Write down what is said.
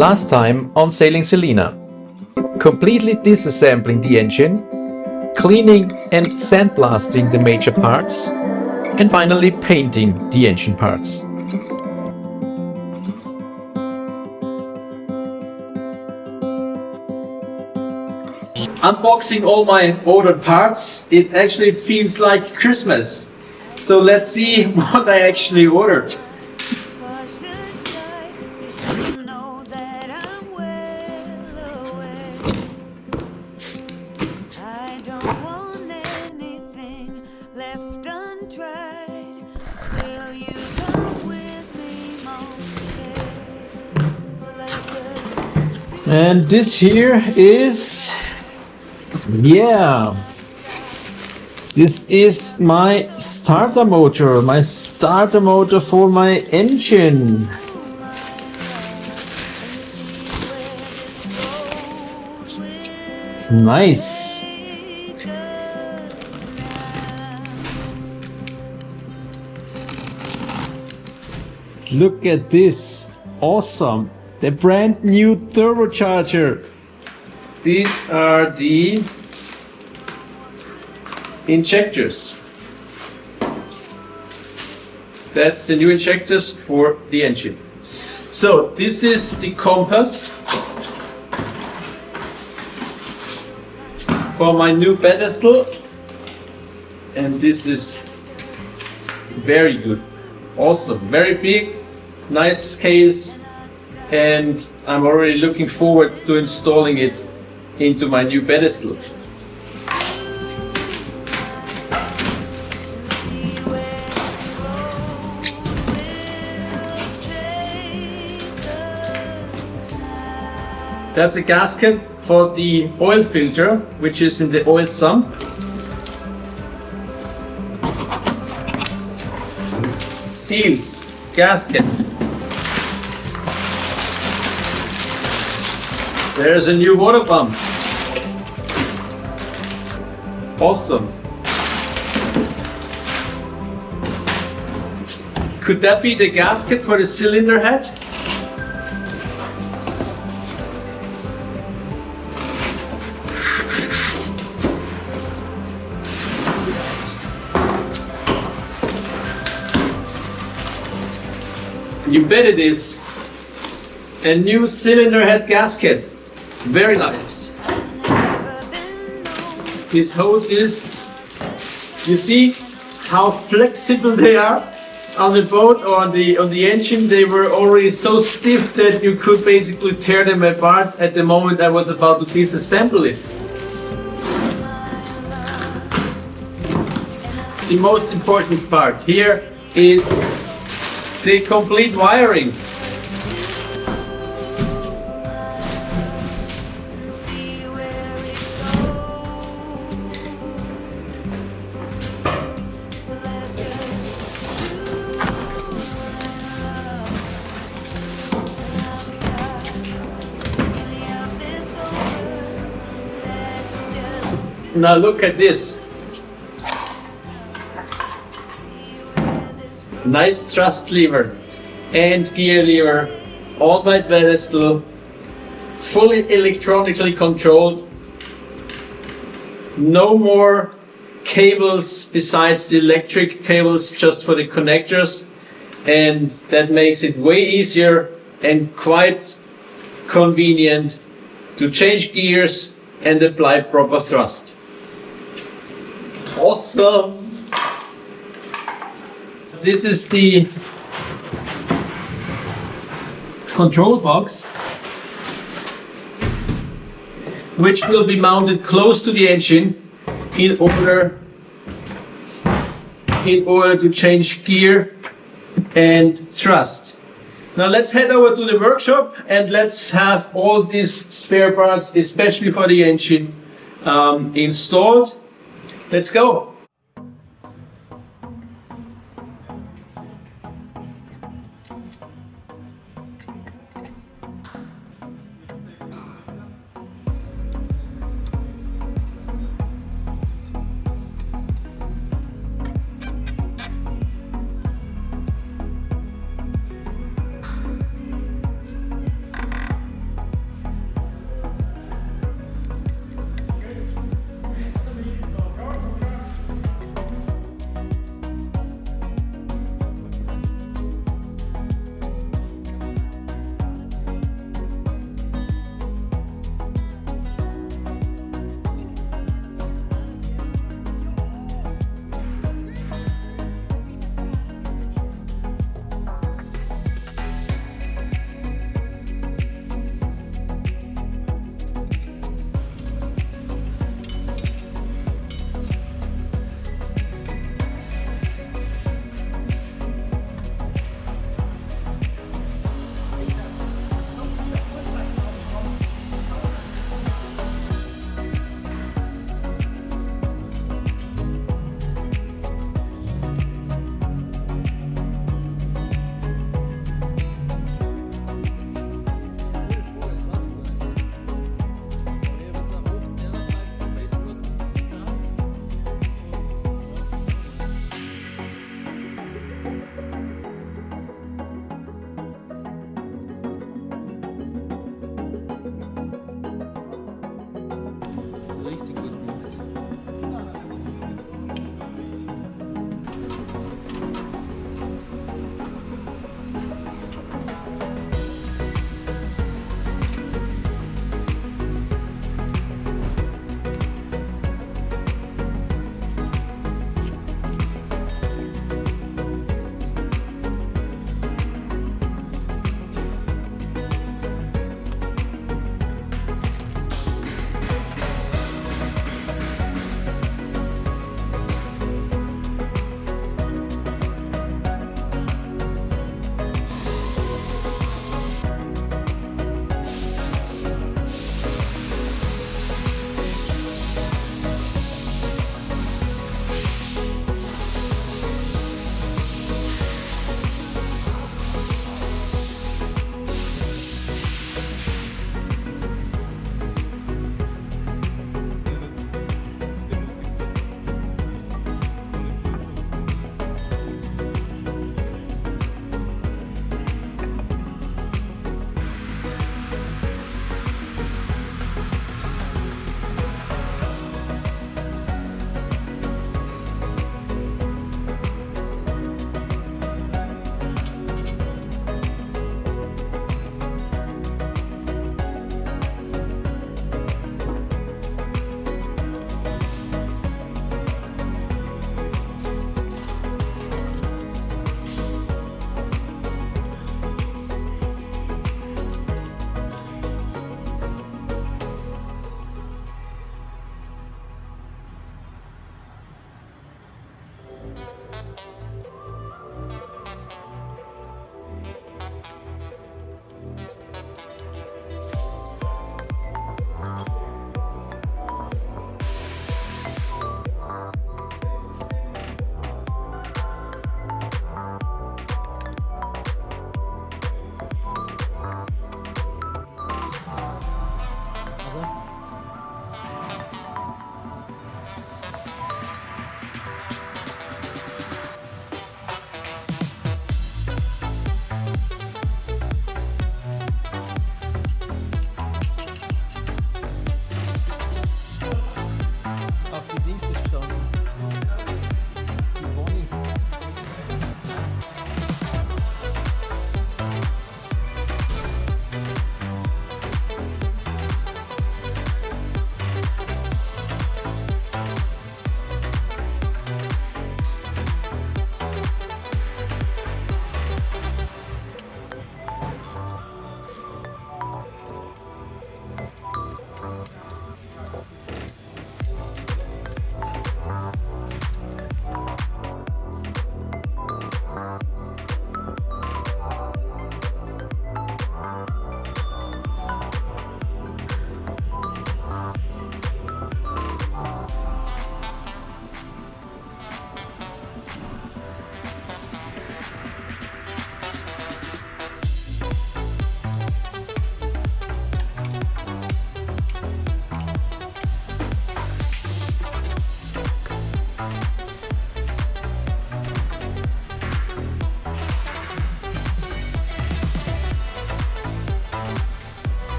Last time on SailingCelina. Completely disassembling the engine, cleaning and sandblasting the major parts, and finally painting the engine parts. Unboxing all my ordered parts, it actually feels like Christmas. So let's see what I actually ordered. And this here is, this is my starter motor for my engine. Nice. Look at this, awesome. The brand new turbocharger. These are the injectors. That's the new injectors for the engine. So this is the compass for my new pedestal, and this is very good, awesome, very big, nice scales. And I'm already looking forward to installing it into my new pedestal. That's a gasket for the oil filter, which is in the oil sump. Seals, gaskets. There's a new water pump. Awesome. Could that be the gasket for the cylinder head? You bet it is. A new cylinder head gasket. Very nice. These hoses, you see how flexible they are on the boat or on the engine. They were already so stiff that you could basically tear them apart at the moment I was about to disassemble it. The most important part here is the complete wiring. Now look at this. Nice thrust lever and gear lever on my pedestal, fully electronically controlled. No more cables besides the electric cables, just for the connectors, and that makes it way easier and quite convenient to change gears and apply proper thrust. Awesome! This is the control box, which will be mounted close to the engine in order to change gear and thrust. Now let's head over to the workshop and let's have all these spare parts, especially for the engine, installed. Let's go!